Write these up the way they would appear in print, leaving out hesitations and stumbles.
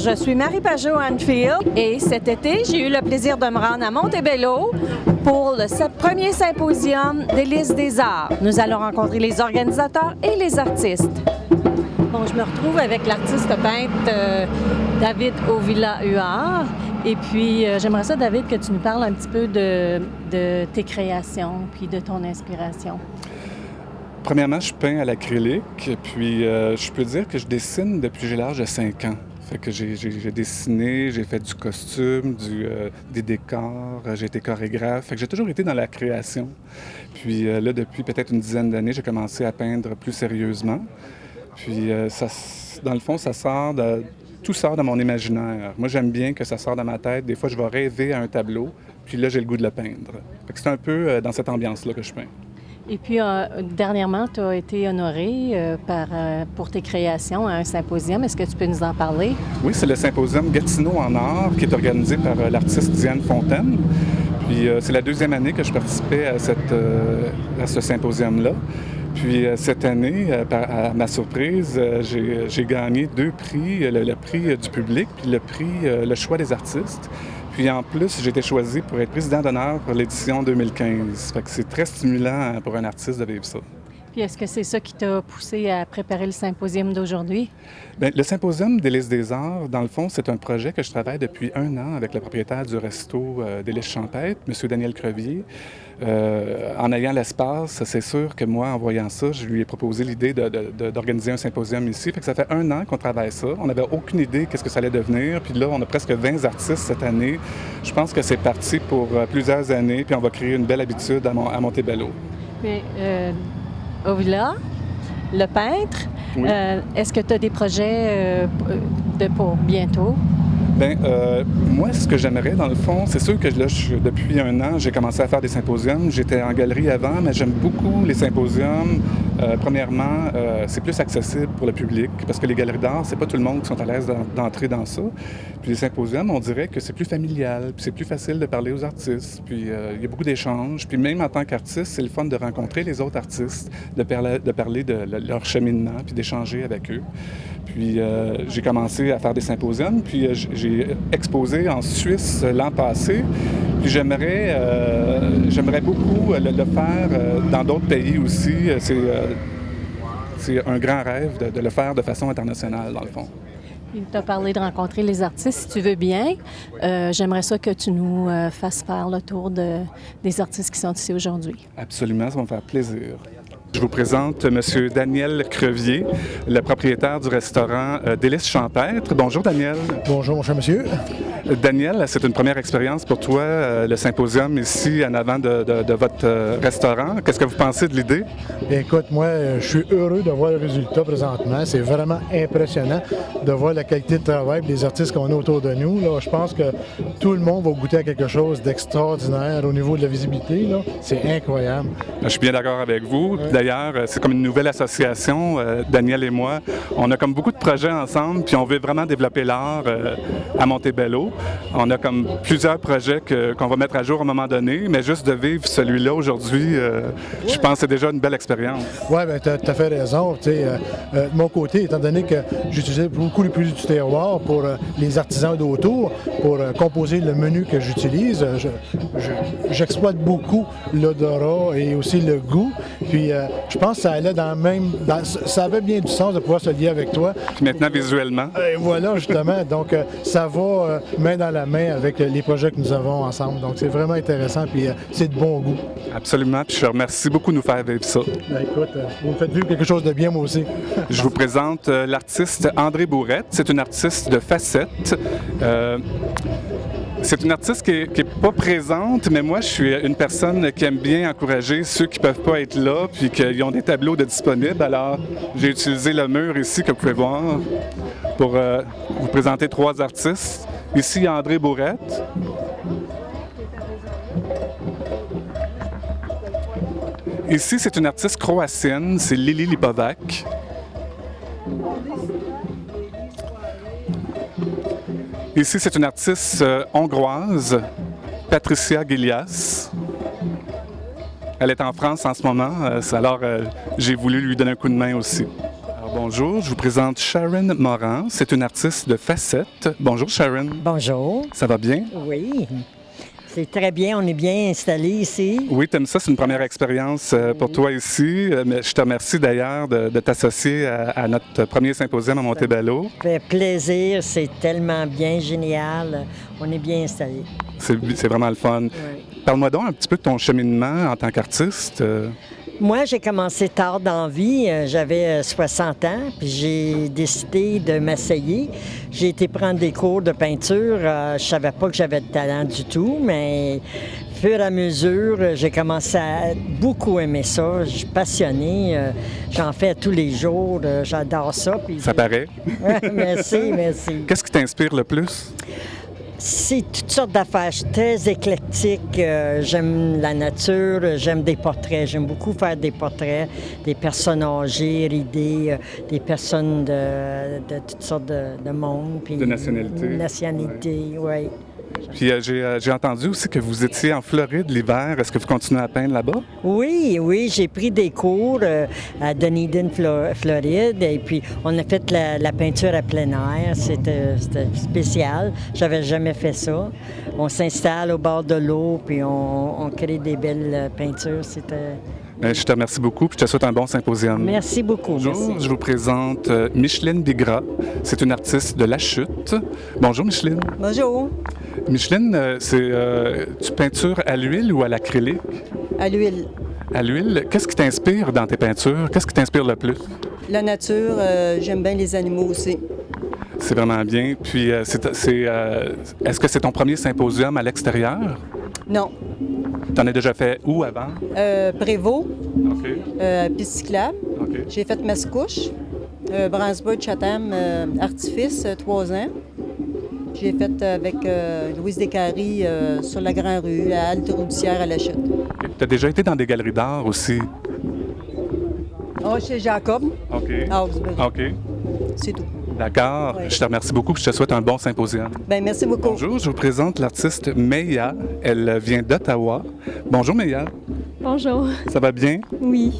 je suis Marie Pajot-Anfield et cet été, j'ai eu le plaisir de me rendre à Montebello pour le premier symposium des listes des arts. Nous allons rencontrer les organisateurs et les artistes. Bon, je me retrouve avec l'artiste peintre David Ovila-Huard. Et puis, j'aimerais ça, David, que tu nous parles un petit peu de tes créations puis de ton inspiration. Premièrement, je peins à l'acrylique, puis je peux dire que je dessine depuis que j'ai l'âge de 5 ans. Fait que j'ai dessiné, j'ai fait du costume, des décors, j'ai été chorégraphe. Fait que j'ai toujours été dans la création. Puis là, depuis peut-être une dizaine d'années, j'ai commencé à peindre plus sérieusement. Puis dans le fond, tout sort de mon imaginaire. Moi, j'aime bien que ça sorte de ma tête. Des fois, je vais rêver à un tableau, puis là, j'ai le goût de le peindre. Fait que c'est un peu dans cette ambiance-là que je peins. Et puis, dernièrement, tu as été honoré pour tes créations à un symposium. Est-ce que tu peux nous en parler? Oui, c'est le symposium Gatineau en art qui est organisé par l'artiste Diane Fontaine. Puis c'est la deuxième année que je participais à ce symposium-là. Puis cette année, à ma surprise, j'ai gagné 2 prix, le prix du public puis le prix le choix des artistes. Puis en plus, j'ai été choisi pour être président d'honneur pour l'édition 2015. Fait que c'est très stimulant pour un artiste de vivre ça. Puis est-ce que c'est ça qui t'a poussé à préparer le symposium d'aujourd'hui? Bien, le symposium des listes des arts, dans le fond, c'est un projet que je travaille depuis 1 an avec le propriétaire du resto des listes champêtres, M. Daniel Crevier. En ayant l'espace, c'est sûr que moi, en voyant ça, je lui ai proposé l'idée d'organiser un symposium ici. Fait que ça fait 1 an qu'on travaille ça. On n'avait aucune idée qu'est-ce que ça allait devenir. Puis là, on a presque 20 artistes cette année. Je pense que c'est parti pour plusieurs années. Puis on va créer une belle habitude à Montebello. Mais Ovila, le peintre, oui. Est-ce que tu as des projets pour bientôt? Bien, moi, ce que j'aimerais, dans le fond, c'est sûr que là, depuis 1 an, j'ai commencé à faire des symposiums. J'étais en galerie avant, mais j'aime beaucoup les symposiums. Premièrement, c'est plus accessible pour le public, parce que les galeries d'art, c'est pas tout le monde qui sont à l'aise d'entrer dans ça. Puis les symposiums, on dirait que c'est plus familial, puis c'est plus facile de parler aux artistes, puis il y a beaucoup d'échanges. Puis même en tant qu'artiste, c'est le fun de rencontrer les autres artistes, de parler de leur cheminement, puis d'échanger avec eux. Puis j'ai commencé à faire des symposiums, puis j'ai exposé en Suisse l'an passé. Puis j'aimerais beaucoup le faire dans d'autres pays aussi. C'est un grand rêve de le faire de façon internationale, dans le fond. Tu as parlé de rencontrer les artistes. Si tu veux bien, j'aimerais ça que tu nous fasses faire le tour des artistes qui sont ici aujourd'hui. Absolument, ça va me faire plaisir. Je vous présente M. Daniel Crevier, le propriétaire du restaurant Délices Champêtres. Bonjour, Daniel. Bonjour, mon cher monsieur. Daniel, c'est une première expérience pour toi, le symposium ici en avant de votre restaurant. Qu'est-ce que vous pensez de l'idée? Bien, écoute, moi, je suis heureux de voir le résultat présentement. C'est vraiment impressionnant de voir la qualité de travail des artistes qu'on a autour de nous. Là, je pense que tout le monde va goûter à quelque chose d'extraordinaire au niveau de la visibilité. Là. C'est incroyable. Je suis bien d'accord avec vous. D'ailleurs, c'est comme une nouvelle association, Daniel et moi. On a comme beaucoup de projets ensemble, puis on veut vraiment développer l'art à Montebello. On a comme plusieurs projets qu'on va mettre à jour à un moment donné, mais juste de vivre celui-là aujourd'hui, je pense que c'est déjà une belle expérience. Oui, bien, tu as fait raison. De mon côté, étant donné que j'utilisais beaucoup plus du terroir pour les artisans d'autour, pour composer le menu que j'utilise, j'exploite beaucoup l'odorat et aussi le goût. Puis je pense que ça allait ça avait bien du sens de pouvoir se lier avec toi. Puis maintenant, visuellement. Et voilà, justement. Donc, ça va main dans la main avec les projets que nous avons ensemble. Donc, c'est vraiment intéressant, puis c'est de bon goût. Absolument, puis je te remercie beaucoup de nous faire vivre ça. Bien, écoute, vous me faites vivre quelque chose de bien, moi aussi. Je vous présente l'artiste André Bourrette. C'est une artiste de facettes. C'est une artiste qui est pas présente, mais moi, je suis une personne qui aime bien encourager ceux qui peuvent pas être là, puis qui ont des tableaux de disponibles. Alors, j'ai utilisé le mur ici, que vous pouvez voir, pour vous présenter 3 artistes. Ici, André Bourrette. Ici, c'est une artiste croatienne, c'est Lili Lipovac. Ici, c'est une artiste hongroise, Patricia Gilias. Elle est en France en ce moment, alors j'ai voulu lui donner un coup de main aussi. Alors Bonjour, je vous présente Sharon Morin. C'est une artiste de facettes. Bonjour Sharon. Bonjour. Ça va bien? Oui. C'est très bien. On est bien installés ici. Oui, t'aimes ça. C'est une première expérience pour toi ici. Mais je te remercie d'ailleurs de t'associer à notre premier symposium à Montebello. Ça fait plaisir. C'est tellement bien, génial. On est bien installés. C'est vraiment le fun. Oui. Parle-moi donc un petit peu de ton cheminement en tant qu'artiste. Moi, j'ai commencé tard dans la vie. J'avais 60 ans, puis j'ai décidé de m'essayer. J'ai été prendre des cours de peinture. Je savais pas que j'avais de talent du tout, mais au fur et à mesure, j'ai commencé à beaucoup aimer ça. Je suis passionnée. J'en fais tous les jours. J'adore ça. Puis Ça paraît. Merci, merci. Qu'est-ce qui t'inspire le plus? C'est toutes sortes d'affaires. Je suis très éclectique. J'aime la nature, j'aime des portraits. J'aime beaucoup faire des portraits des personnes âgées, ridées, des personnes de toutes sortes de monde. Puis De nationalité. Nationalité, oui. Puis j'ai entendu aussi que vous étiez en Floride l'hiver. Est-ce que vous continuez à peindre là-bas? Oui, j'ai pris des cours à Dunedin, Floride, et puis on a fait la peinture à plein air. C'était spécial. J'avais jamais fait ça. On s'installe au bord de l'eau, puis on crée des belles peintures. C'était... Je te remercie beaucoup puis je te souhaite un bon symposium. Merci beaucoup. Bonjour, Merci. je vous présente Micheline Bigra. C'est une artiste de La Chute. Bonjour Micheline. Bonjour. Micheline, tu peintures à l'huile ou à l'acrylique? À l'huile. À l'huile. Qu'est-ce qui t'inspire dans tes peintures? Qu'est-ce qui t'inspire le plus? La nature, j'aime bien les animaux aussi. C'est vraiment bien. Puis, est-ce que c'est ton premier symposium à l'extérieur? Non. T'en as déjà fait où avant? Prévost, OK. piste cyclable. OK. J'ai fait Mascouche, Brownsburg, Chatham, Artifice, 3 ans. J'ai fait avec Louise Descaries sur la Grande Rue, à Halte-Roudissière, à La Chute. Tu as déjà été dans des galeries d'art aussi? Chez Jacob, OK. à Augsburg. OK. C'est tout. D'accord. Oui. Je te remercie beaucoup et je te souhaite un bon symposium. Bien, merci beaucoup. Bonjour, je vous présente l'artiste Meya. Elle vient d'Ottawa. Bonjour Meya. Bonjour. Ça va bien? Oui.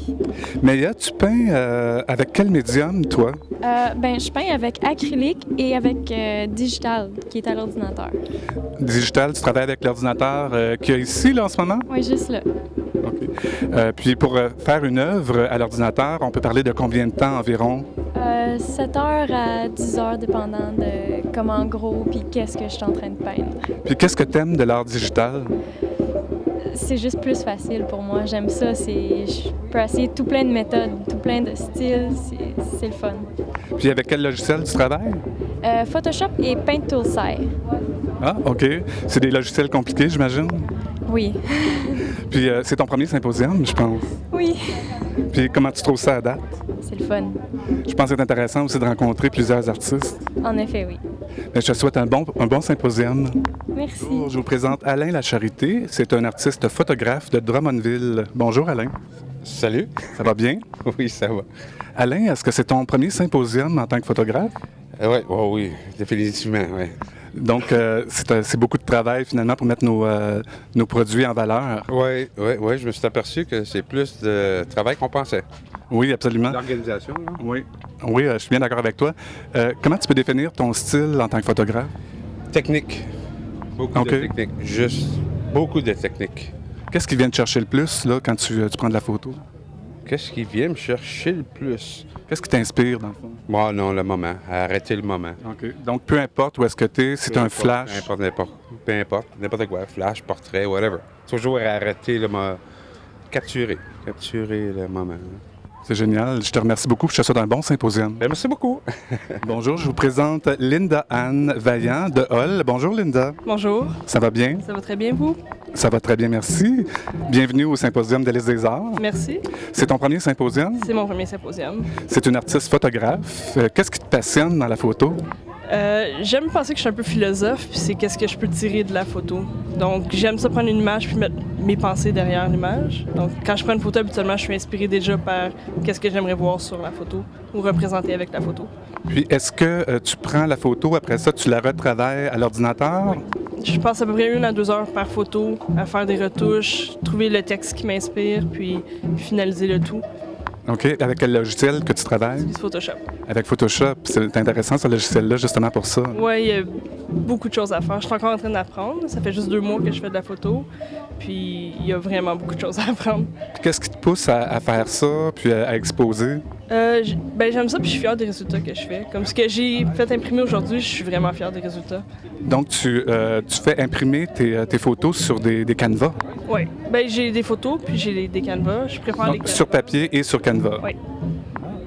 Meya, tu peins avec quel médium, toi? Je peins avec acrylique et avec digital, qui est à l'ordinateur. Digital, tu travailles avec l'ordinateur qu'il y a ici, là, en ce moment? Oui, juste là. OK. Puis pour faire une œuvre à l'ordinateur, on peut parler de combien de temps environ? 7 heures à 10 heures, dépendant de comment gros puis qu'est-ce que je suis en train de peindre. Puis qu'est-ce que tu aimes de l'art digital? C'est juste plus facile pour moi. J'aime ça. Je peux essayer tout plein de méthodes, tout plein de styles. C'est le fun. Puis avec quel logiciel tu travailles? Photoshop et Paint Toolsai. Ah, OK. C'est des logiciels compliqués, j'imagine? Oui. Puis c'est ton premier symposium, je pense. Oui. Puis comment tu trouves ça à date? C'est le fun. Je pense que c'est intéressant aussi de rencontrer plusieurs artistes. En effet, oui. Mais je te souhaite un bon symposium. Merci. Bonjour, je vous présente Alain Lacharité. C'est un artiste photographe de Drummondville. Bonjour Alain. Salut. Ça va bien? Oui, ça va. Alain, est-ce que c'est ton premier symposium en tant que photographe? Oui, définitivement, oui. Donc, c'est beaucoup de travail finalement pour mettre nos produits en valeur. Oui, je me suis aperçu que c'est plus de travail qu'on pensait. Oui, absolument. L'organisation, là? Oui, je suis bien d'accord avec toi. Comment tu peux définir ton style en tant que photographe? Technique. Beaucoup OK. de technique. Juste beaucoup de technique. Qu'est-ce qui vient te chercher le plus là, quand tu prends de la photo? Qu'est-ce qui vient me chercher le plus? Qu'est-ce qui t'inspire dans le fond? Bon, non, le moment. Arrêter le moment. OK. Donc, peu importe où est-ce que tu es, c'est un flash. Peu importe, n'importe quoi. Flash, portrait, whatever. Toujours arrêter le moment. Capturer le moment. C'est génial. Je te remercie beaucoup. Je te souhaite un bon symposium. Bien, merci beaucoup. Bonjour, je vous présente Linda Anne Vaillant de Hull. Bonjour Linda. Bonjour, Ça va bien? ça va très bien, vous? Ça va très bien, merci. Bienvenue au Symposium de l'Est des Arts. Merci. C'est ton premier symposium? C'est mon premier symposium. C'est une artiste photographe. Qu'est-ce qui te passionne dans la photo? J'aime penser que je suis un peu philosophe, puis c'est qu'est-ce que je peux tirer de la photo. Donc, j'aime ça prendre une image puis mettre mes pensées derrière l'image. Donc, quand je prends une photo, habituellement, je suis inspirée déjà par qu'est-ce que j'aimerais voir sur la photo ou représenter avec la photo. Puis, est-ce que tu prends la photo, après ça, tu la retravailles à l'ordinateur? Je passe à peu près 1 à 2 heures par photo à faire des retouches, trouver le texte qui m'inspire, puis finaliser le tout. OK. Avec quel logiciel que tu travailles? J'utilise Photoshop. Avec Photoshop. C'est intéressant, ce logiciel-là, justement pour ça. Oui, il y a beaucoup de choses à faire. Je suis encore en train d'apprendre. Ça fait juste 2 mois que je fais de la photo. Puis il y a vraiment beaucoup de choses à apprendre. Puis qu'est-ce qui te pousse à faire ça, puis à exposer? J'aime ça, puis je suis fière des résultats que je fais. Comme ce que j'ai fait imprimer aujourd'hui, je suis vraiment fière des résultats. Donc, tu fais imprimer tes photos sur des canevas? Oui. J'ai des photos, puis j'ai des canevas. Je préfère les Donc, canevas. sur papier et sur canevas? Oui.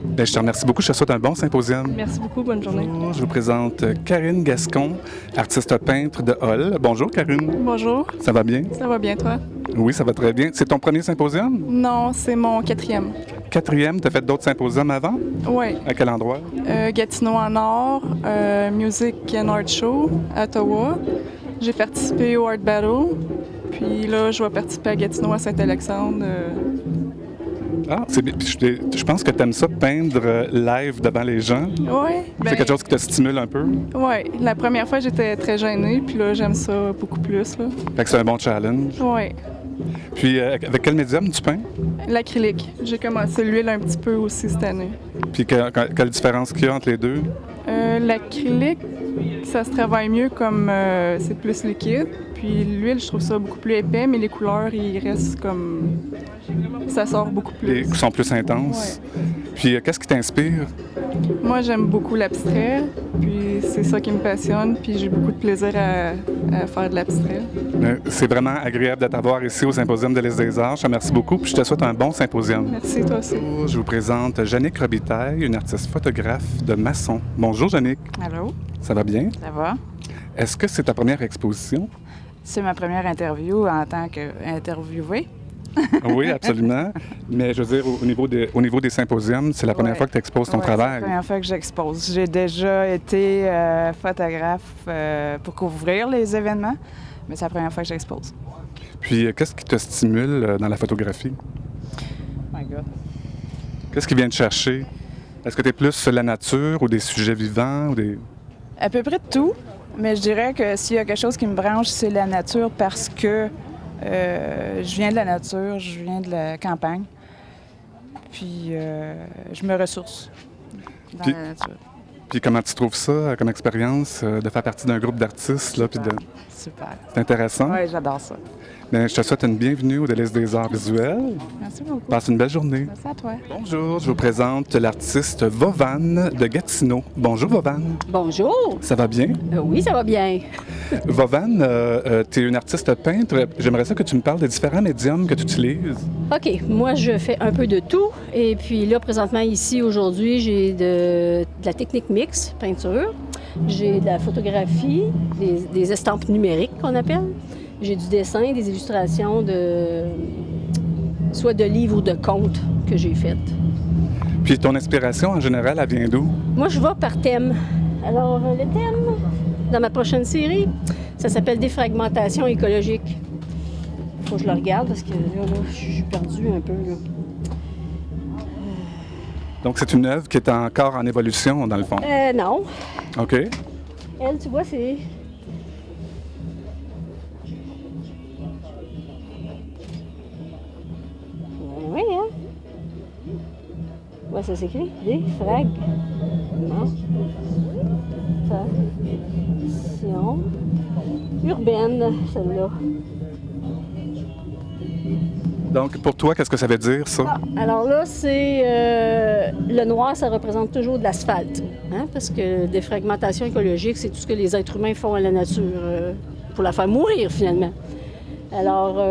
Bien, je te remercie beaucoup. Je te souhaite un bon symposium. Merci beaucoup. Bonne journée. Je vous présente Karine Gascon, artiste peintre de Hall. Bonjour, Karine. Bonjour, Ça va bien? ça va bien toi? Oui, ça va très bien. C'est ton premier symposium? Non, c'est mon 4e. 4e, tu as fait d'autres symposiums avant? Oui. À quel endroit? Gatineau en or, Music and Art Show à Ottawa. J'ai participé au Art Battle. Puis là, je vais participer à Gatineau à Saint-Alexandre. Ah, c'est bien. Puis je pense que tu aimes ça, peindre live devant les gens. Oui. C'est quelque chose qui te stimule un peu? Oui. La première fois, j'étais très gênée. Puis là, j'aime ça beaucoup plus. Là. Fait que c'est un bon challenge. Oui. Puis avec quel médium tu peins? L'acrylique. J'ai commencé l'huile un petit peu aussi cette année. Puis quelle différence qu'il y a entre les deux? L'acrylique, ça se travaille mieux comme c'est plus liquide. Puis l'huile, je trouve ça beaucoup plus épais, mais les couleurs, ils restent comme... Ça sort beaucoup plus. Les sont plus intenses. Ouais. Puis qu'est-ce qui t'inspire? Moi, j'aime beaucoup l'abstrait, puis c'est ça qui me passionne, puis j'ai beaucoup de plaisir à faire de l'abstrait. C'est vraiment agréable de t'avoir ici au Symposium de l'Est des Arts. Je te remercie beaucoup, puis je te souhaite un bon symposium. Merci, toi aussi. Je vous présente Yannick Robitaille, une artiste photographe de Masson. Bonjour, Yannick. Allô, Ça va bien? ça va? Est-ce que c'est ta première exposition? C'est ma première interview en tant qu'interviewée. Oui, absolument. Mais je veux dire, au niveau des symposiums, c'est la première Ouais. fois que tu exposes ton Ouais, travail. C'est la première fois que j'expose. J'ai déjà été photographe pour couvrir les événements, mais c'est la première fois que j'expose. Puis, qu'est-ce qui te stimule dans la photographie? My God. Qu'est-ce qui vient te chercher? Est-ce que tu es plus sur la nature ou des sujets vivants? Ou des... À peu près de tout, mais je dirais que s'il y a quelque chose qui me branche, c'est la nature parce que je viens de la nature, je viens de la campagne, puis je me ressource dans Puis- la nature. Puis comment tu trouves ça comme expérience de faire partie d'un groupe d'artistes? Là, puis de... Super. C'est intéressant. Oui, j'adore ça. Bien, je te souhaite une bienvenue au Délices des Arts visuels. Merci beaucoup. Passe une belle journée. Merci à toi. Bonjour, je vous présente l'artiste Vovan de Gatineau. Bonjour Vovan, Bonjour. ça va bien? Oui, ça va bien. Vovan, tu es une artiste peintre. J'aimerais ça que tu me parles des différents médiums que tu utilises. OK, moi, je fais un peu de tout. Et puis là, présentement, ici, aujourd'hui, j'ai de la technique mixte, peinture. J'ai de la photographie, des estampes numériques qu'on appelle. J'ai du dessin, des illustrations soit de livres ou de contes que j'ai faites. Puis ton inspiration en général, elle vient d'où? Moi, je vais par thème. Alors, le thème dans ma prochaine série, ça s'appelle Défragmentation écologique. Faut que je le regarde parce que là, je suis perdue un peu. Là. Donc c'est une œuvre qui est encore en évolution dans le fond. Non. OK. Elle, tu vois, c'est... Oui, hein? Ouais, ça s'écrit. Défragmentation urbaine, celle-là. Donc pour toi, qu'est-ce que ça veut dire ça? Alors là, c'est... le noir, ça représente toujours de l'asphalte. Hein? Parce que défragmentation écologique, c'est tout ce que les êtres humains font à la nature pour la faire mourir, finalement. Alors,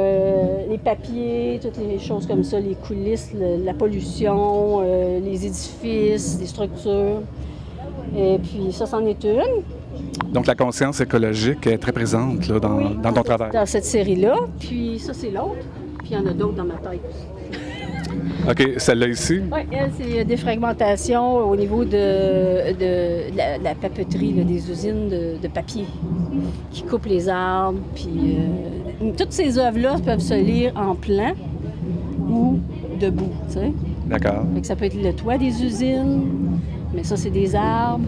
les papiers, toutes les choses comme ça, les coulisses, la pollution, les édifices, les structures. Et puis ça, c'en est une. Donc la conscience écologique est très présente là, dans ton travail. Dans cette série-là. puis ça, c'est l'autre. Puis il y en a d'autres dans ma tête aussi. OK, celle-là ici? Oui, elle, c'est défragmentation au niveau de la papeterie, là, des usines de papier qui coupent les arbres. Puis toutes ces œuvres-là peuvent se lire en plan ou debout, tu sais. D'accord. Fait que ça peut être le toit des usines, mais ça, c'est des arbres.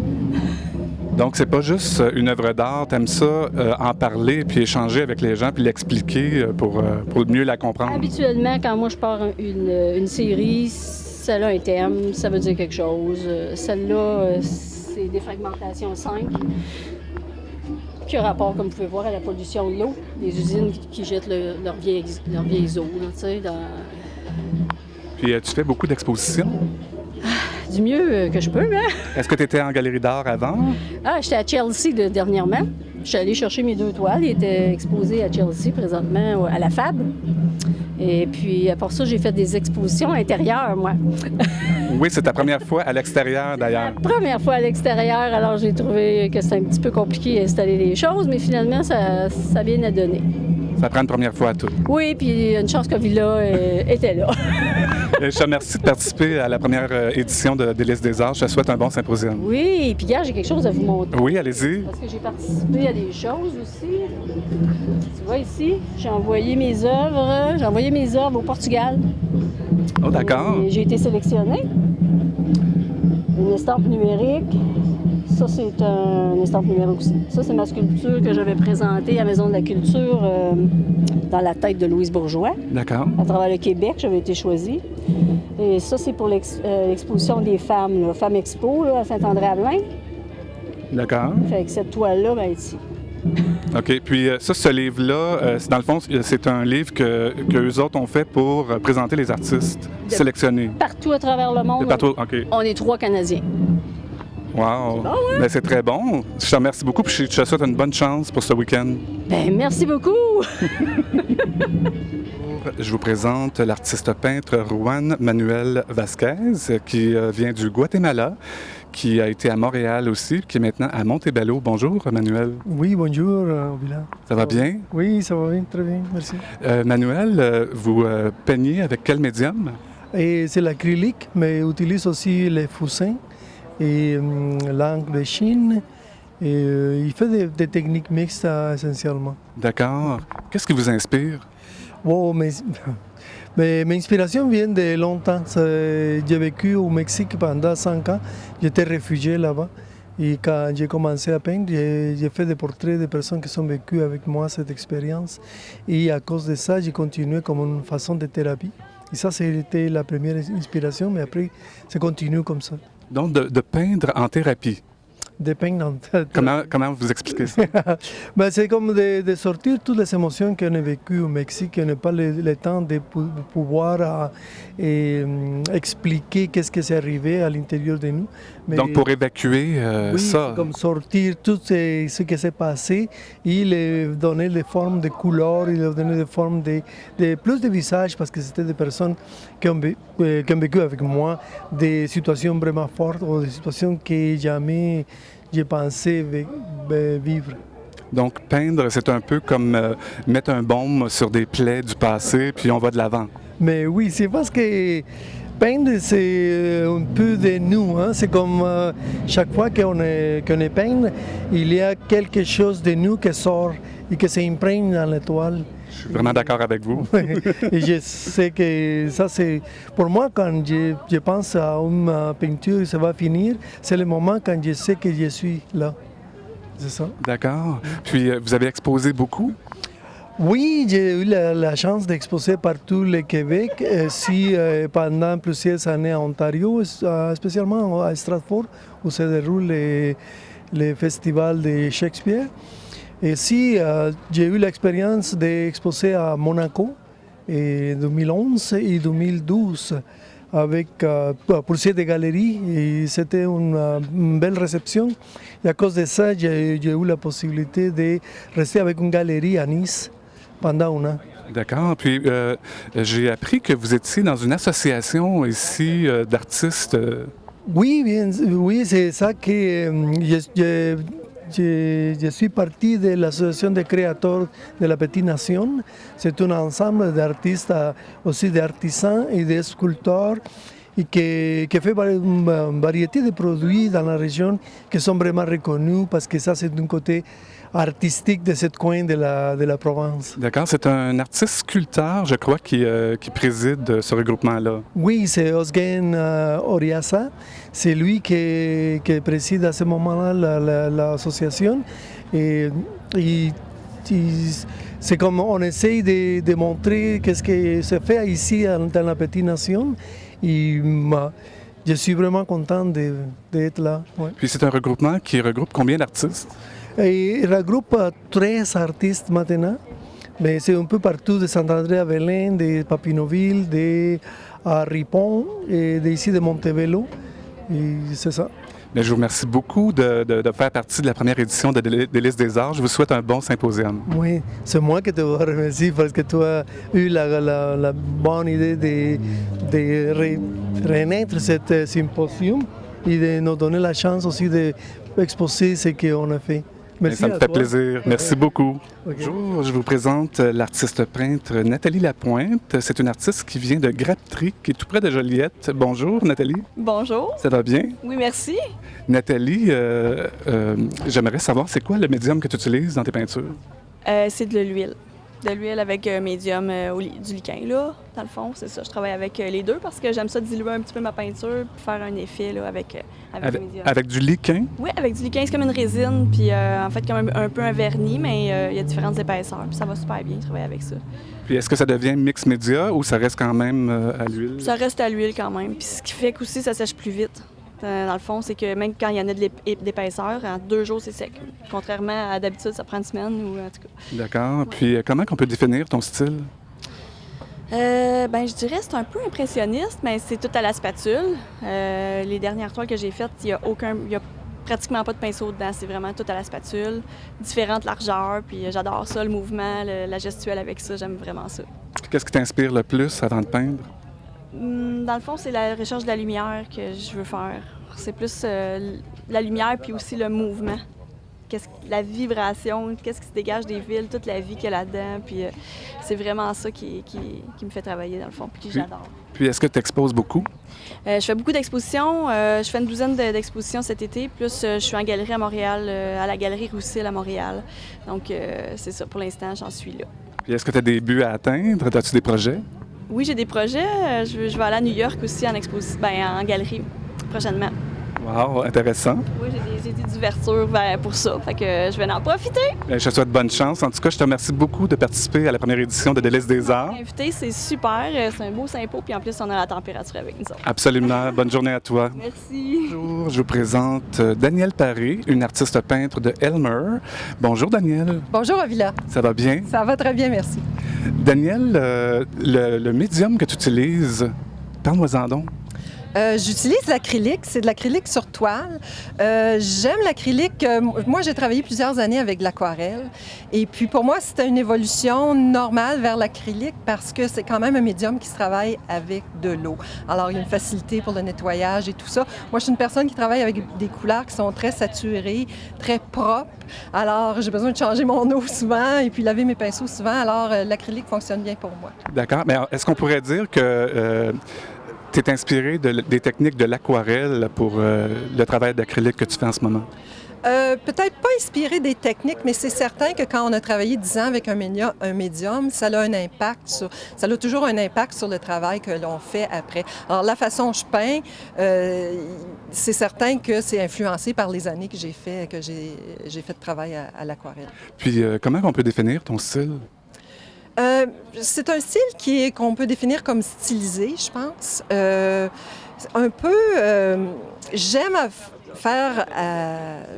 Donc c'est pas juste une œuvre d'art, t'aimes ça en parler puis échanger avec les gens puis l'expliquer pour mieux la comprendre. Habituellement, quand moi je pars une série, Celle-là, un thème, ça veut dire quelque chose. Celle-là, c'est défragmentation 5, qui a rapport, comme vous pouvez voir, à la pollution de l'eau. Les usines qui jettent leurs vieilles eaux, là, tu sais, dans... Puis tu fais beaucoup d'expositions. Du mieux que je peux, hein? Est-ce que tu étais en galerie d'art avant? Ah, j'étais à Chelsea dernièrement. Je suis allée chercher mes 2 toiles. Ils étaient exposés à Chelsea présentement, à la Fab. Et puis, pour ça, j'ai fait des expositions intérieures, moi. Oui, c'est ta première fois à l'extérieur, d'ailleurs. Première fois à l'extérieur, alors j'ai trouvé que c'était un petit peu compliqué d'installer les choses, mais finalement, ça a bien donné. Ça prend une première fois à tout. Oui, puis une chance que Villa était là. Je te remercie de participer à la première édition de Délices des Arts. Je te souhaite un bon symposium. Oui, puis hier, j'ai quelque chose à vous montrer. Oui, allez-y. Parce que j'ai participé à des choses aussi. Tu vois ici, j'ai envoyé mes œuvres au Portugal. Oh, d'accord. Et j'ai été sélectionnée. Une estampe numérique. Ça, c'est une estampe numérique aussi. Ça, c'est ma sculpture que j'avais présentée à la Maison de la Culture dans la tête de Louise Bourgeois. D'accord. À travers le Québec, j'avais été choisie. Et ça, c'est pour l'exposition des femmes, là, Femmes Expo, là, à Saint-André-à-Blain. D'accord. Fait que cette toile-là, ben, ici. OK. Puis ça, ce livre-là, dans le fond, c'est un livre que eux autres ont fait pour présenter les artistes sélectionnés. Partout à travers le monde, partout, OK. On est 3 Canadiens. Wow! Bon, hein? Ben, c'est très bon. Je te remercie beaucoup, puis je te souhaite une bonne chance pour ce week-end. Ben, merci beaucoup! Je vous présente l'artiste peintre Juan Manuel Vasquez, qui vient du Guatemala, qui a été à Montréal aussi, qui est maintenant à Montebello. Bonjour, Manuel. Oui, bonjour, Villa. Ça va bien? Oui, ça va bien, très bien, merci. Manuel, vous peignez avec quel médium? Et c'est l'acrylique, mais utilise aussi les foussins et l'encre de Chine. Et il fait des techniques mixtes essentiellement. D'accord. Qu'est-ce qui vous inspire? Bon, mais mes inspirations viennent de longtemps. J'ai vécu au Mexique pendant 5 ans. J'étais réfugié là-bas. Et quand j'ai commencé à peindre, j'ai fait des portraits de personnes qui ont vécu avec moi cette expérience. Et à cause de ça, j'ai continué comme une façon de thérapie. Et ça, c'était la première inspiration, mais après, ça continue comme ça. Donc, de peindre en thérapie. De peindre en thérapie. Comment vous expliquez ça? Ben, c'est comme de sortir toutes les émotions qu'on a vécues au Mexique, qu'on n'a pas le temps de pouvoir expliquer qu'est-ce qui s'est arrivé à l'intérieur de nous. Mais, donc, pour évacuer oui, ça? Comme sortir tout ce qui s'est passé et leur donner des formes de couleurs, et leur donner des formes de plus de visages, parce que c'était des personnes qui ont vécu avec moi des situations vraiment fortes ou des situations que jamais j'ai pensé vivre. Donc, peindre, c'est un peu comme mettre un baume sur des plaies du passé, puis on va de l'avant. Mais oui, c'est parce que peindre, c'est un peu de nous. Hein? C'est comme chaque fois qu'on est peint, il y a quelque chose de nous qui sort et qui s'imprègne dans la toile. Je suis vraiment d'accord avec vous. Et je sais que ça, c'est... Pour moi, quand je pense à une peinture et ça va finir, c'est le moment quand je sais que je suis là. C'est ça. D'accord. Puis, vous avez exposé beaucoup? Oui, j'ai eu la chance d'exposer partout le Québec, pendant plusieurs années à Ontario, spécialement à Stratford, où se déroule le festival de Shakespeare. Et j'ai eu l'expérience d'exposer à Monaco en 2011 et 2012 avec plusieurs galeries, et c'était une belle réception. Et à cause de ça, j'ai eu la possibilité de rester avec une galerie à Nice pendant un an. D'accord. Puis, j'ai appris que vous étiez dans une association ici d'artistes. Oui, c'est ça que je suis parti de l'association des créateurs de la Petite Nation. C'est un ensemble d'artistes, aussi d'artisans et de sculpteurs, et qui fait une variété de produits dans la région qui sont vraiment reconnus parce que ça, c'est d'un côté artistique de ce coin de la Provence. D'accord. C'est un artiste sculpteur, je crois, qui préside ce regroupement-là. Oui, c'est Osgen Oriasa. C'est lui qui préside à ce moment-là l'association. Et c'est comme on essaye de montrer qu'est-ce qui se fait ici dans la Petite Nation. Et je suis vraiment content d'être là. Ouais. Puis c'est un regroupement qui regroupe combien d'artistes? Et il regroupe 13 artistes maintenant, mais c'est un peu partout, de Saint-André à Belén, de Papineauville, de Ripon et d'ici de Montebello. Et c'est ça. Bien, je vous remercie beaucoup de faire partie de la première édition de Délices des Arts. Je vous souhaite un bon symposium. Oui, c'est moi qui te remercie parce que tu as eu la bonne idée de renaître ce symposium et de nous donner la chance aussi d'exposer ce qu'on a fait. Merci. Ça me fait plaisir. Merci beaucoup. Okay. Bonjour, je vous présente l'artiste peintre Nathalie Lapointe. C'est une artiste qui vient de Grapterie, qui est tout près de Joliette. Bonjour, Nathalie. Bonjour. Ça va bien? Oui, merci. Nathalie, j'aimerais savoir, c'est quoi le médium que tu utilises dans tes peintures? C'est de l'huile. De l'huile avec médium du liquin, là, dans le fond, c'est ça. Je travaille avec les deux parce que j'aime ça diluer un petit peu ma peinture puis faire un effet là, avec le médium. Avec du liquin? Oui, avec du liquin, c'est comme une résine, puis en fait, comme un peu un vernis, mais il y a différentes épaisseurs, puis ça va super bien travailler avec ça. Puis est-ce que ça devient mix média ou ça reste quand même à l'huile? Ça reste à l'huile quand même, puis ce qui fait qu'aussi ça sèche plus vite. Dans le fond, c'est que même quand il y en a de d'épaisseur, en 2 jours, c'est sec. Contrairement à d'habitude, ça prend une semaine ou en tout cas. D'accord. Ouais. Puis comment on peut définir ton style? Je dirais que c'est un peu impressionniste, mais c'est tout à la spatule. Les dernières toiles que j'ai faites, il y a pratiquement pas de pinceau dedans. C'est vraiment tout à la spatule, différentes largeurs. Puis j'adore ça, le mouvement, la gestuelle avec ça. J'aime vraiment ça. Qu'est-ce qui t'inspire le plus avant de peindre? Dans le fond, c'est la recherche de la lumière que je veux faire. C'est plus la lumière puis aussi le mouvement. La vibration, qu'est-ce qui se dégage des villes, toute la vie qu'il y a là-dedans. Puis c'est vraiment ça qui me fait travailler dans le fond puis que j'adore. Puis est-ce que tu exposes beaucoup? Je fais beaucoup d'expositions. Je fais une douzaine d'expositions cet été. Plus je suis en galerie à Montréal, à la Galerie Roussel à Montréal. Donc c'est ça, pour l'instant, j'en suis là. Puis est-ce que tu as des buts à atteindre? As-tu des projets? Oui, j'ai des projets. Je vais aller à New York aussi en galerie prochainement. Wow, intéressant. Oui, j'ai des ouvertures pour ça. Fait que je vais en profiter. Bien, je te souhaite bonne chance. En tout cas, je te remercie beaucoup de participer à la première édition de Délices des Arts. Invité, c'est super. C'est un beau sympo. Puis en plus, on a la température avec nous autres. Absolument. Bonne journée à toi. Merci. Bonjour, je vous présente Danielle Paré, une artiste peintre de Elmer. Bonjour, Danielle. Bonjour, Avila. Ça va bien? Ça va très bien, merci. Danielle, le médium que tu utilises, parle-moi-en donc. J'utilise l'acrylique, c'est de l'acrylique sur toile. J'aime l'acrylique. Moi, j'ai travaillé plusieurs années avec de l'aquarelle. Et puis, pour moi, c'était une évolution normale vers l'acrylique parce que c'est quand même un médium qui se travaille avec de l'eau. Alors, il y a une facilité pour le nettoyage et tout ça. Moi, je suis une personne qui travaille avec des couleurs qui sont très saturées, très propres. Alors, j'ai besoin de changer mon eau souvent et puis laver mes pinceaux souvent. Alors, l'acrylique fonctionne bien pour moi. D'accord. Mais est-ce qu'on pourrait dire que tu es inspiré des techniques de l'aquarelle pour le travail d'acrylique que tu fais en ce moment? Peut-être pas inspiré des techniques, mais c'est certain que quand on a travaillé 10 ans avec un médium, ça a un impact ça a toujours un impact sur le travail que l'on fait après. Alors, la façon dont je peins, c'est certain que c'est influencé par les années que j'ai fait de travail à l'aquarelle. Puis, comment on peut définir ton style? C'est un style qu'on peut définir comme stylisé, je pense.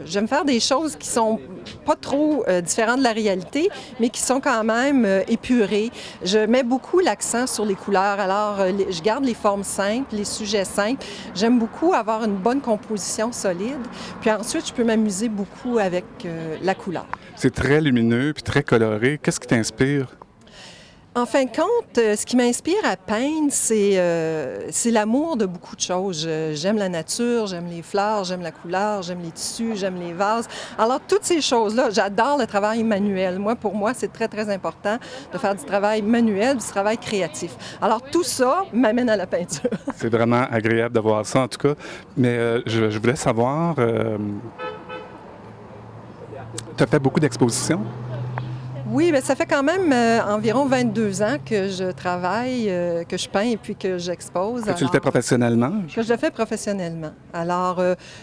J'aime faire des choses qui sont pas trop différentes de la réalité, mais qui sont quand même épurées. Je mets beaucoup l'accent sur les couleurs. Alors, je garde les formes simples, les sujets simples. J'aime beaucoup avoir une bonne composition solide. Puis ensuite, je peux m'amuser beaucoup avec la couleur. C'est très lumineux puis très coloré. Qu'est-ce qui t'inspire? En fin de compte, ce qui m'inspire à peindre, c'est l'amour de beaucoup de choses. J'aime la nature, j'aime les fleurs, j'aime la couleur, j'aime les tissus, j'aime les vases. Alors, toutes ces choses-là, j'adore le travail manuel. Pour moi, c'est très, très important de faire du travail manuel, du travail créatif. Alors, tout ça m'amène à la peinture. C'est vraiment agréable de voir ça, en tout cas. Mais je voulais savoir, tu as fait beaucoup d'expositions? Oui, bien, ça fait quand même environ 22 ans que je travaille, que je peins et puis que j'expose. Que tu le fais professionnellement? Que je le fais professionnellement. Alors,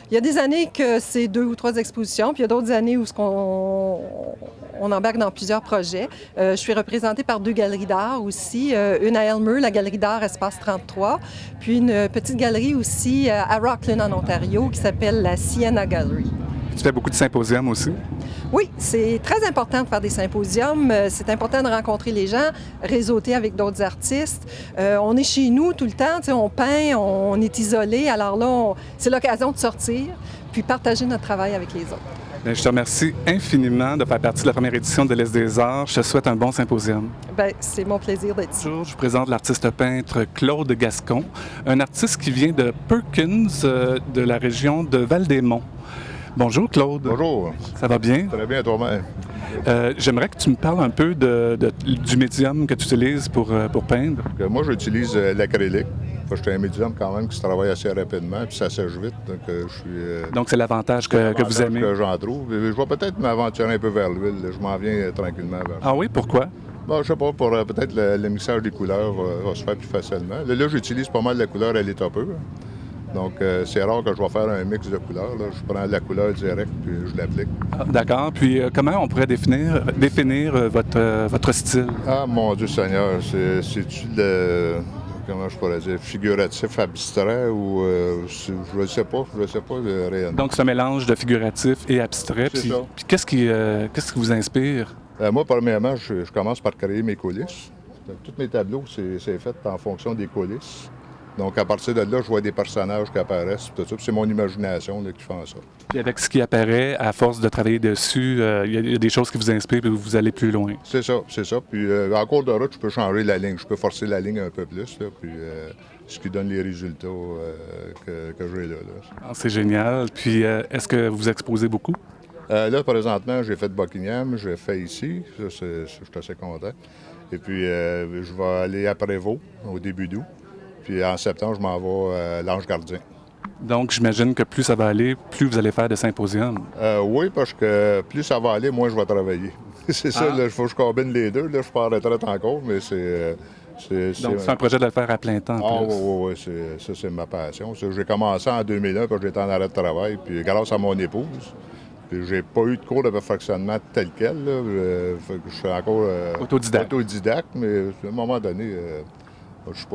il y a des années que c'est 2 ou 3 expositions, puis il y a d'autres années où on embarque dans plusieurs projets. Je suis représentée par 2 galeries d'art aussi, une à Elmer, la galerie d'art Espace 33, puis une petite galerie aussi à Rocklin, en Ontario, qui s'appelle la Sienna Gallery. Tu fais beaucoup de symposiums aussi? Oui, c'est très important de faire des symposiums. C'est important de rencontrer les gens, réseauter avec d'autres artistes. On est chez nous tout le temps, on peint, on est isolé. Alors là, c'est l'occasion de sortir puis partager notre travail avec les autres. Bien, je te remercie infiniment de faire partie de la première édition de l'Est des Arts. Je te souhaite un bon symposium. Bien, c'est mon plaisir d'être ici. Bonjour, je vous présente l'artiste peintre Claude Gascon, un artiste qui vient de Perkins, de la région de Val-des-Monts. Bonjour Claude. Bonjour. Ça va bien? Très bien, toi-même. J'aimerais que tu me parles un peu du médium que tu utilises pour peindre. Moi, j'utilise l'acrylique. Je suis un médium quand même qui se travaille assez rapidement, puis ça sèche vite. Donc, c'est l'avantage que vous aimez. Que j'en trouve. Je vais peut-être m'aventurer un peu vers l'huile. Je m'en viens tranquillement vers Ah oui, pourquoi? Bon, je sais pas, pour peut-être le mixage des couleurs va se faire plus facilement. Là, j'utilise pas mal la couleur à l'étopeur. Donc, c'est rare que je vais faire un mix de couleurs. Là. Je prends la couleur directe puis je l'applique. Ah, d'accord. Puis, comment on pourrait définir votre style? Ah, mon Dieu Seigneur, c'est-tu le... Comment je pourrais dire? Figuratif, abstrait ou... je ne sais pas réellement. Donc, c'est un mélange de figuratif et abstrait. C'est ça. Puis qu'est-ce qui vous inspire? Moi, premièrement, je commence par créer mes coulisses. Tous mes tableaux, c'est fait en fonction des coulisses. Donc, à partir de là, je vois des personnages qui apparaissent, tout ça. Puis c'est mon imagination là, qui fait ça. Puis avec ce qui apparaît, à force de travailler dessus, il y a des choses qui vous inspirent et vous allez plus loin. C'est ça. Puis en cours de route, je peux changer la ligne. Je peux forcer la ligne un peu plus, là, puis ce qui donne les résultats que j'ai là. Ah, c'est génial. Puis est-ce que vous exposez beaucoup? Là, présentement, j'ai fait Buckingham, j'ai fait ici. Ça, je suis assez content. Et puis, je vais aller à Prévost au début d'août. Puis en septembre, je m'en vais à l'Ange Gardien. Donc, j'imagine que plus ça va aller, plus vous allez faire de symposiums. Oui, parce que plus ça va aller, moins je vais travailler. C'est ça, il faut que je combine les deux. Là, je suis pas en retraite encore, mais c'est... Donc, c'est un projet de le faire à plein temps. Oui, ça, c'est ma passion. J'ai commencé en 2001 parce que j'étais en arrêt de travail, puis grâce à mon épouse. Puis j'ai pas eu de cours de perfectionnement tel quel. Là. Je suis encore autodidacte, mais à un moment donné... Je suis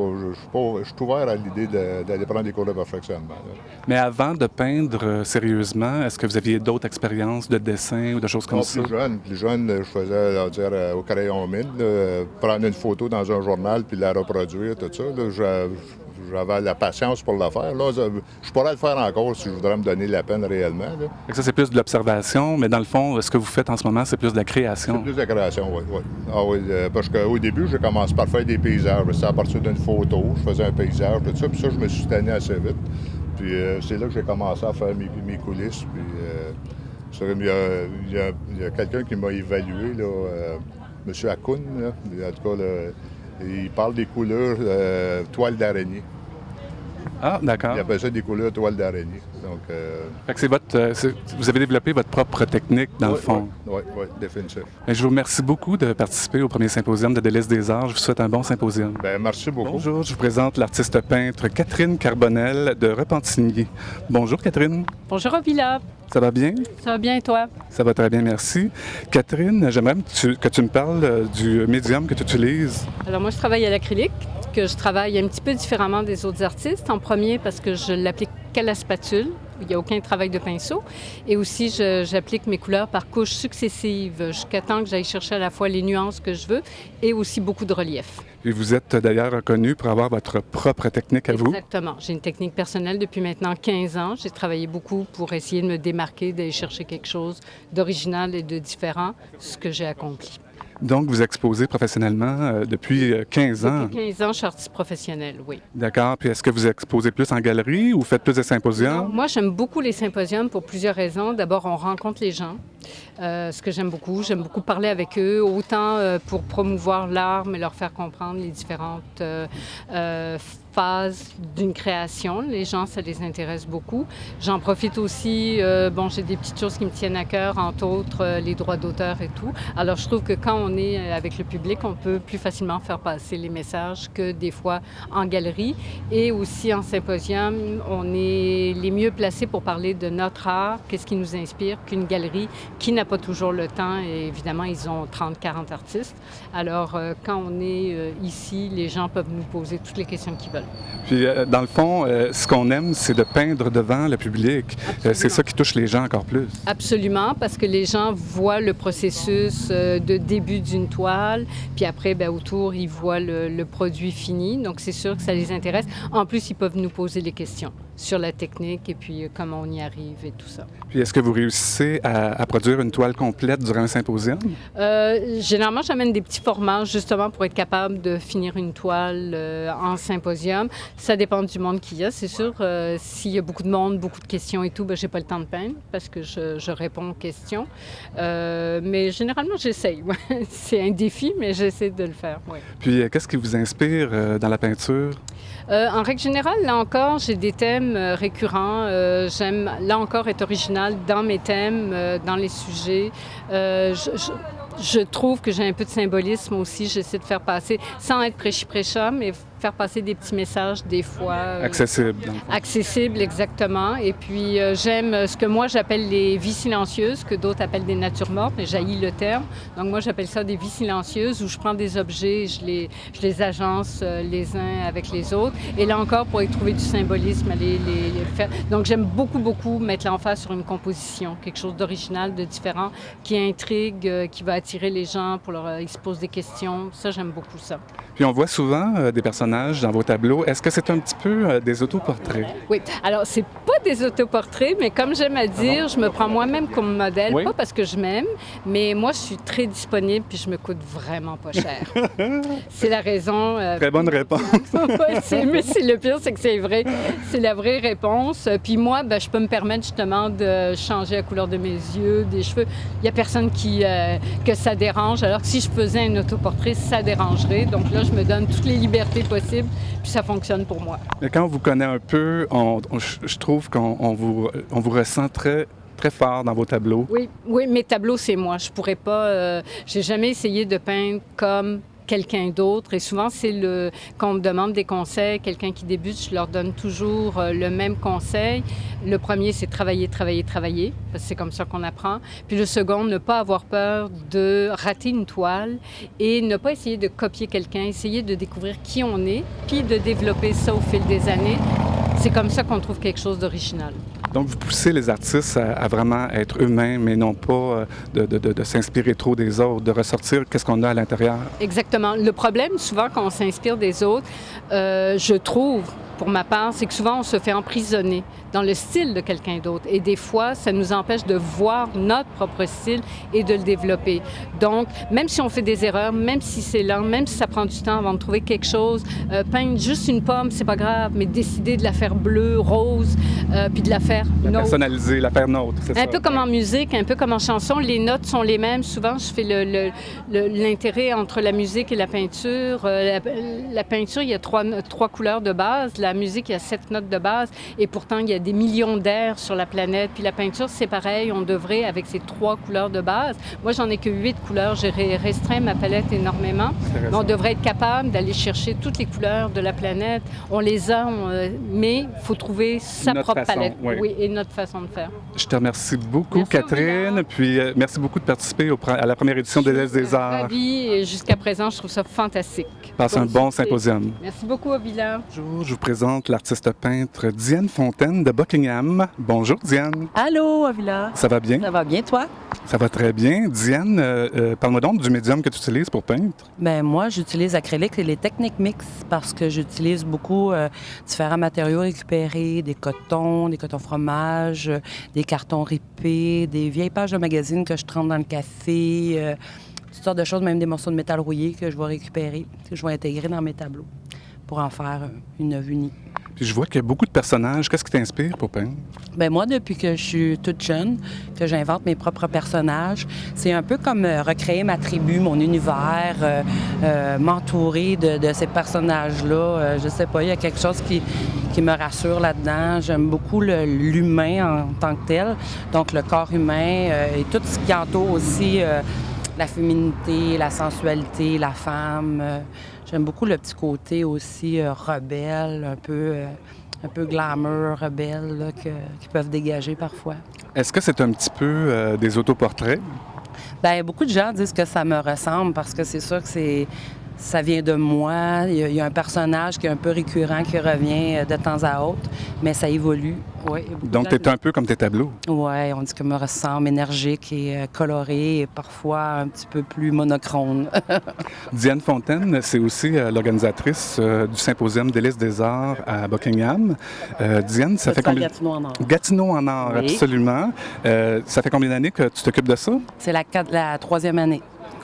ouvert à l'idée d'aller prendre des cours de perfectionnement. Là. Mais avant de peindre sérieusement, est-ce que vous aviez d'autres expériences de dessin ou de choses comme ça? Plus jeune, je faisais au crayon mine, prendre une photo dans un journal puis la reproduire, tout ça. Là, j'avais la patience pour le faire. Là, je pourrais le faire encore si je voudrais me donner la peine réellement. Là. Ça, c'est plus de l'observation, mais dans le fond, ce que vous faites en ce moment, c'est plus de la création. C'est plus de la création, oui. Ah oui, parce qu'au début, j'ai commencé par faire des paysages. C'était à partir d'une photo, je faisais un paysage, tout ça, puis ça, je me suis tanné assez vite. Puis c'est là que j'ai commencé à faire mes coulisses. Puis il y a quelqu'un qui m'a évalué, là, M. Hakoun, là, en tout cas, là, il parle des couleurs toile d'araignée. Ah, d'accord. Il appelle ça des couleurs toile d'araignée. Donc, fait que vous avez développé votre propre technique, dans le fond. Oui, définitivement. Je vous remercie beaucoup de participer au premier symposium de l'Est des Arts. Je vous souhaite un bon symposium. Bien, merci beaucoup. Bonjour, je vous présente l'artiste peintre Catherine Carbonel de Repentigny. Bonjour, Catherine. Bonjour, Ovila. Ça va bien? Ça va bien, et toi? Ça va très bien, merci. Catherine, j'aimerais que tu me parles du médium que tu utilises. Alors, moi, je travaille à l'acrylique, que je travaille un petit peu différemment des autres artistes. En premier, parce que je l'applique qu'à la spatule, où il n'y a aucun travail de pinceau. Et aussi, j'applique mes couleurs par couches successives, jusqu'à temps que j'aille chercher à la fois les nuances que je veux et aussi beaucoup de relief. Et vous êtes d'ailleurs reconnu pour avoir votre propre technique à vous. Exactement. J'ai une technique personnelle depuis maintenant 15 ans. J'ai travaillé beaucoup pour essayer de me démarquer, d'aller chercher quelque chose d'original et de différent, ce que j'ai accompli. Donc, vous exposez professionnellement depuis 15 ans? Depuis 15 ans, je suis artiste professionnelle, oui. D'accord. Puis est-ce que vous exposez plus en galerie ou faites plus de symposiums? Non, moi, j'aime beaucoup les symposiums pour plusieurs raisons. D'abord, on rencontre les gens. ce que j'aime beaucoup. J'aime beaucoup parler avec eux, autant pour promouvoir l'art, mais leur faire comprendre les différentes phases d'une création. Les gens, ça les intéresse beaucoup. J'en profite aussi, j'ai des petites choses qui me tiennent à cœur, entre autres les droits d'auteur et tout. Alors, je trouve que quand on est avec le public, on peut plus facilement faire passer les messages que des fois en galerie. Et aussi en symposium, on est les mieux placés pour parler de notre art, qu'est-ce qui nous inspire, qu'une galerie qui n'a pas toujours le temps. Et évidemment, ils ont 30-40 artistes. Alors, quand on est ici, les gens peuvent nous poser toutes les questions qu'ils veulent. Puis, dans le fond, ce qu'on aime, c'est de peindre devant le public. C'est ça qui touche les gens encore plus. Absolument, parce que les gens voient le processus de début d'une toile, puis après, autour, ils voient le produit fini. Donc, c'est sûr que ça les intéresse. En plus, ils peuvent nous poser des questions sur la technique et puis comment on y arrive et tout ça. Puis, est-ce que vous réussissez à produire une toile complète durant un symposium? Généralement, j'amène des petits formats, justement, pour être capable de finir une toile en symposium. Ça dépend du monde qu'il y a. C'est sûr, s'il y a beaucoup de monde, beaucoup de questions et tout, j'ai pas le temps de peindre parce que je réponds aux questions. Mais généralement, j'essaye. C'est un défi, mais j'essaie de le faire. Ouais. Puis, qu'est-ce qui vous inspire dans la peinture? En règle générale, là encore, j'ai des thèmes récurrents. J'aime, là encore, être originale dans mes thèmes, dans les sujets. Je trouve que j'ai un peu de symbolisme aussi. J'essaie de faire passer, sans être prêchi-prêcha, mais faire passer des petits messages des fois. Accessibles. Accessibles, exactement. Et puis, j'aime ce que moi, j'appelle les vies silencieuses, que d'autres appellent des natures mortes, mais j'haïs le terme. Donc, moi, j'appelle ça des vies silencieuses, où je prends des objets, je les agence les uns avec les autres. Et là encore, pour y trouver du symbolisme, les faire. Donc, j'aime beaucoup, beaucoup mettre l'emphase sur une composition, quelque chose d'original, de différent, qui intrigue, qui va attirer les gens, ils se posent des questions. Ça, j'aime beaucoup ça. Puis, on voit souvent des personnages dans vos tableaux. Est-ce que c'est un petit peu des autoportraits? Oui. Alors, c'est pas des autoportraits, mais comme j'aime à dire, je me prends moi-même comme modèle, pas parce que je m'aime, mais moi, je suis très disponible puis je me coûte vraiment pas cher. C'est la raison... Très bonne réponse. Mais c'est le pire, c'est que c'est vrai. C'est la vraie réponse. Puis moi, je peux me permettre justement de changer la couleur de mes yeux, des cheveux. Il y a personne que ça dérange, alors que si je faisais un autoportrait, ça dérangerait. Donc là, je me donne toutes les libertés possibles, puis ça fonctionne pour moi. Mais quand on vous connaît un peu, je trouve qu'on vous ressent très fort dans vos tableaux. Oui, mes tableaux, c'est moi. Je pourrais pas... j'ai jamais essayé de peindre comme quelqu'un d'autre. Et souvent, c'est quand on me demande des conseils, quelqu'un qui débute, je leur donne toujours le même conseil. Le premier, c'est travailler, travailler, travailler, parce que c'est comme ça qu'on apprend. Puis le second, ne pas avoir peur de rater une toile et ne pas essayer de copier quelqu'un, essayer de découvrir qui on est, puis de développer ça au fil des années. C'est comme ça qu'on trouve quelque chose d'original. Donc, vous poussez les artistes à vraiment être eux-mêmes, mais non pas de s'inspirer trop des autres, de ressortir qu'est-ce qu'on a à l'intérieur. Exactement. Le problème, souvent, quand on s'inspire des autres, je trouve, pour ma part, c'est que souvent, on se fait emprisonner dans le style de quelqu'un d'autre. Et des fois, ça nous empêche de voir notre propre style et de le développer. Donc, même si on fait des erreurs, même si c'est lent, même si ça prend du temps avant de trouver quelque chose, peindre juste une pomme, c'est pas grave, mais décider de la faire bleue, rose, puis de la faire nôtre. Personnaliser, la faire nôtre, c'est ça. Un peu comme en musique, un peu comme en chanson, les notes sont les mêmes. Souvent, je fais l'intérêt entre la musique et la peinture. La peinture, il y a trois couleurs de base. La musique, il y a 7 notes de base. Et pourtant, il y a des millions d'air sur la planète. Puis la peinture, c'est pareil. On devrait, avec ces 3 couleurs de base, moi, j'en ai que 8 couleurs. J'ai restreint ma palette énormément. Mais on devrait être capable d'aller chercher toutes les couleurs de la planète. On les a, mais il faut trouver sa propre palette. Oui, et notre façon de faire. Je te remercie beaucoup, merci, Catherine. Puis merci beaucoup de participer à la première édition des Laisses des Arts. Ravie. Et jusqu'à présent, je trouve ça fantastique. Passe un bon symposium. Merci beaucoup, Avila. Bonjour, je vous présente l'artiste peintre Diane Fontaine de Buckingham. Bonjour, Diane. Allô, Avila. Ça va bien? Ça va bien, toi? Ça va très bien. Diane, parle-moi donc du médium que tu utilises pour peindre. Bien, moi, j'utilise acrylique et les techniques mixtes parce que j'utilise beaucoup différents matériaux récupérés, des cotons fromage, des cartons ripés, des vieilles pages de magazines que je trempe dans le café, toutes sortes de choses, même des morceaux de métal rouillé que je vais récupérer, que je vais intégrer dans mes tableaux pour en faire une œuvre unie. Puis je vois qu'il y a beaucoup de personnages. Qu'est-ce qui t'inspire pour peindre? Bien, moi, depuis que je suis toute jeune, que j'invente mes propres personnages, c'est un peu comme recréer ma tribu, mon univers, m'entourer de ces personnages-là. Je sais pas, il y a quelque chose qui me rassure là-dedans. J'aime beaucoup l'humain en tant que tel, donc le corps humain et tout ce qui entoure aussi la féminité, la sensualité, la femme. J'aime beaucoup le petit côté aussi rebelle, un peu glamour, rebelle, là, qu'ils peuvent dégager parfois. Est-ce que c'est un petit peu des autoportraits? Bien, beaucoup de gens disent que ça me ressemble parce que c'est sûr que ça vient de moi. Il y a un personnage qui est un peu récurrent, qui revient de temps à autre, mais ça évolue. Ouais, donc, tu es un peu comme tes tableaux? Oui, on dit que me ressemble, énergique et coloré et parfois un petit peu plus monochrome. Diane Fontaine, c'est aussi l'organisatrice du Symposium des listes des arts à Buckingham. Diane, ça fait combien... Gatineau en or. Gatineau en or, oui. Absolument. Ça fait combien d'années que tu t'occupes de ça? C'est la 3e année.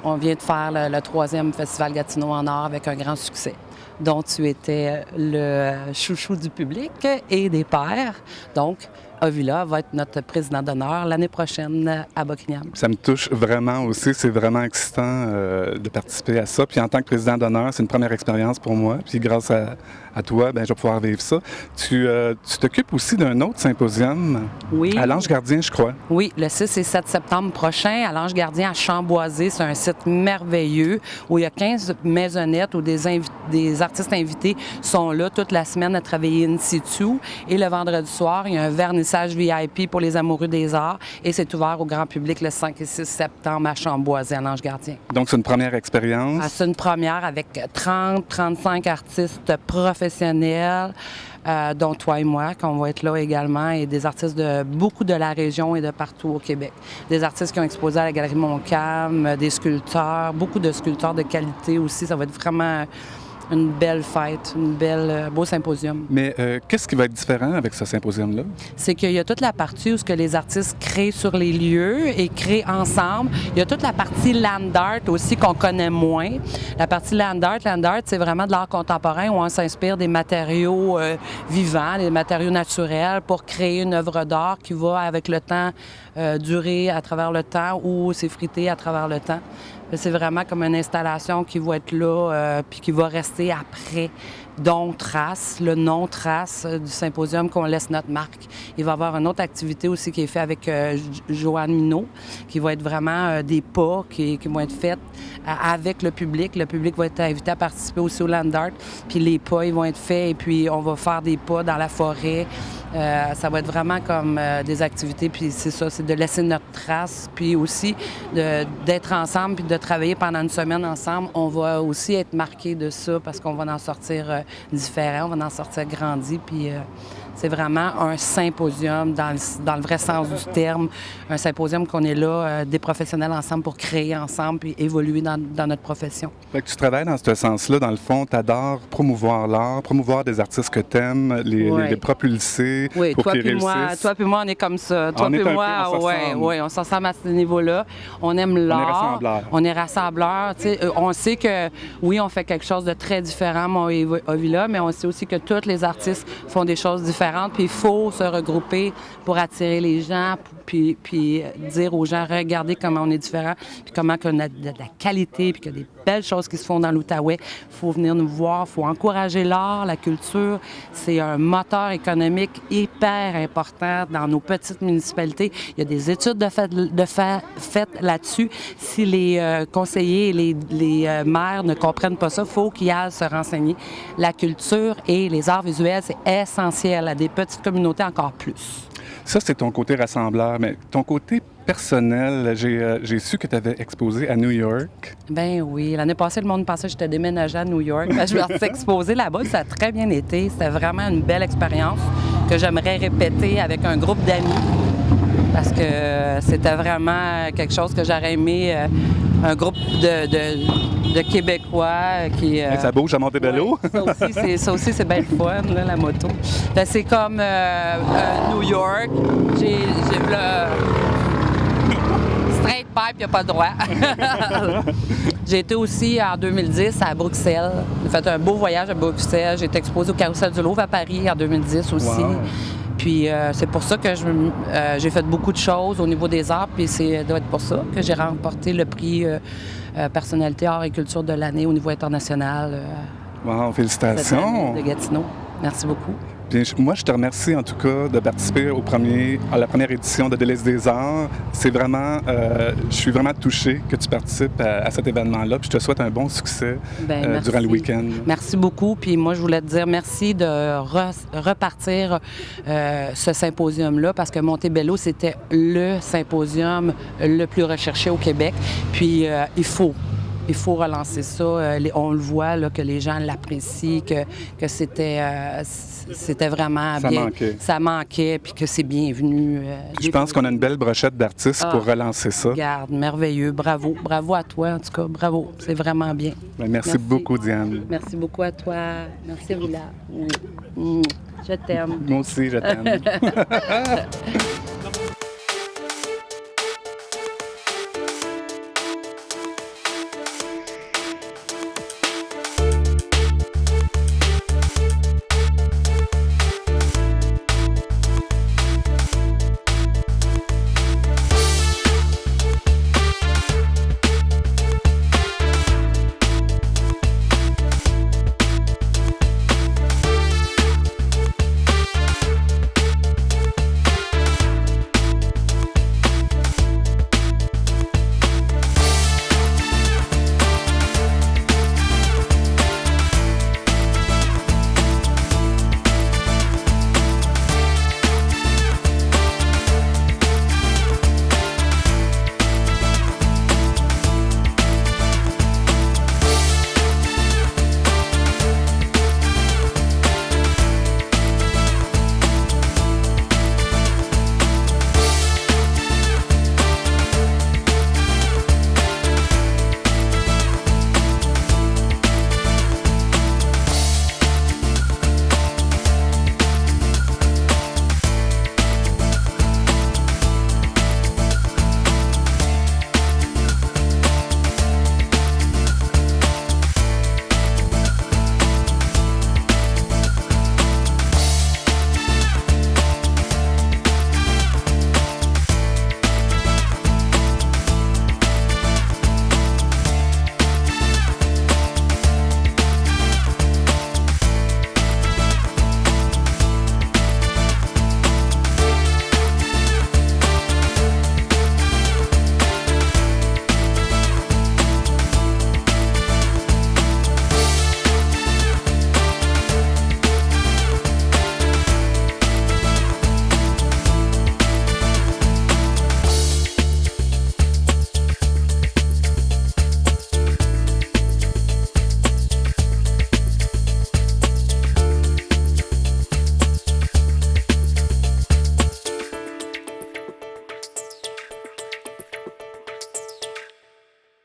On vient de faire le 3e Festival Gatineau en or avec un grand succès, dont tu étais le chouchou du public et des pairs. Donc, Ovila va être notre président d'honneur l'année prochaine à Buckingham. Ça me touche vraiment aussi. C'est vraiment excitant de participer à ça. Puis en tant que président d'honneur, c'est une première expérience pour moi. Puis grâce à toi, bien, je vais pouvoir vivre ça. Tu t'occupes aussi d'un autre symposium à l'Ange Gardien, je crois. Oui, le 6 et 7 septembre prochain à l'Ange Gardien à Chamboisé. C'est un site merveilleux où il y a 15 maisonnettes où des artistes invités sont là toute la semaine à travailler in situ. Et le vendredi soir, il y a un vernissage VIP pour les amoureux des arts et c'est ouvert au grand public le 5 et 6 septembre à Chamboisé, à l'Ange Gardien. Donc, c'est une première expérience? Ah, c'est une première avec 30-35 artistes professionnels, dont toi et moi, qu'on va être là également, et des artistes de beaucoup de la région et de partout au Québec. Des artistes qui ont exposé à la Galerie Montcalm, des sculpteurs, beaucoup de sculpteurs de qualité aussi. Ça va être vraiment une belle fête, beau symposium. Mais qu'est-ce qui va être différent avec ce symposium-là? C'est qu'il y a toute la partie où ce que les artistes créent sur les lieux et créent ensemble. Il y a toute la partie land art aussi qu'on connaît moins. La partie land art, c'est vraiment de l'art contemporain où on s'inspire des matériaux vivants, des matériaux naturels pour créer une œuvre d'art qui va avec le temps durer à travers le temps ou s'effriter à travers le temps. C'est vraiment comme une installation qui va être là puis qui va rester après. Donc, Trace, le nom Trace du symposium qu'on laisse notre marque. Il va y avoir une autre activité aussi qui est faite avec Joanne Minot, qui va être vraiment des pas qui vont être faits avec le public. Le public va être invité à participer aussi au land art. Puis les pas, ils vont être faits et puis on va faire des pas dans la forêt. Ça va être vraiment comme des activités, puis c'est ça, c'est de laisser notre trace, puis aussi d'être ensemble, puis de travailler pendant une semaine ensemble. On va aussi être marqué de ça parce qu'on va en sortir différent, on va en sortir grandi, puis c'est vraiment un symposium dans le vrai sens du terme, un symposium qu'on est là, des professionnels ensemble pour créer ensemble puis évoluer dans notre profession. Fait que tu travailles dans ce sens-là, dans le fond, tu adores promouvoir l'art, promouvoir des artistes que tu aimes, les propulser pour qu'ils réussissent. Toi puis moi, on est comme ça. Toi puis moi, on s'en ressemble à ce niveau-là. On aime l'art. On est rassembleurs. On sait que, oui, on fait quelque chose de très différent, moi et Ovila, mais on sait aussi que tous les artistes font des choses différentes. Puis il faut se regrouper pour attirer les gens, puis dire aux gens, regardez comment on est différents, puis comment on a de la qualité, puis qu'il y a des belles choses qui se font dans l'Outaouais. Il faut venir nous voir, il faut encourager l'art, la culture. C'est un moteur économique hyper important dans nos petites municipalités. Il y a des études faites là-dessus. Si les conseillers et les maires ne comprennent pas ça, il faut qu'ils aillent se renseigner. La culture et les arts visuels, c'est essentiel à des petites communautés encore plus. Ça, c'est ton côté rassembleur, mais ton côté personnel, j'ai su que tu avais exposé à New York. Ben oui. L'année passée, le monde pensait que j'étais déménagée à New York. Je me suis exposée là-bas. Ça a très bien été. C'était vraiment une belle expérience que j'aimerais répéter avec un groupe d'amis parce que c'était vraiment quelque chose que j'aurais aimé, un groupe de Québécois qui... ça bouge à Montebello. Ouais, ça aussi, c'est bien le fun, là, la moto. Ben, c'est comme New York. J'ai straight père puis il n'a pas le droit. J'ai été aussi en 2010 à Bruxelles. J'ai fait un beau voyage à Bruxelles. J'ai été exposée au Carrousel du Louvre à Paris en 2010 aussi. Wow. Puis c'est pour ça que j'ai fait beaucoup de choses au niveau des arts. Puis c'est doit être pour ça que j'ai remporté le prix Personnalité Art et Culture de l'année au niveau international. Wow, Cette félicitations! année de Gatineau. Merci beaucoup. Bien, moi, je te remercie en tout cas de participer à la première édition de Délices des Arts. C'est vraiment, je suis vraiment touché que tu participes à cet événement-là. Puis je te souhaite un bon succès durant le week-end. Merci beaucoup. Puis moi, je voulais te dire merci de repartir ce symposium-là parce que Montebello, c'était le symposium le plus recherché au Québec. Puis il faut relancer ça. On le voit là, que les gens l'apprécient, que c'était vraiment Ça bien. manquait. Ça manquait, puis que c'est bienvenu. Je pense qu'on a une belle brochette d'artistes pour relancer ça. Regarde, merveilleux. Bravo. Bravo à toi, en tout cas. Bravo. C'est vraiment bien. Ben, merci beaucoup, Diane. Merci beaucoup à toi. Merci, Villa. Je t'aime. Moi aussi, je t'aime.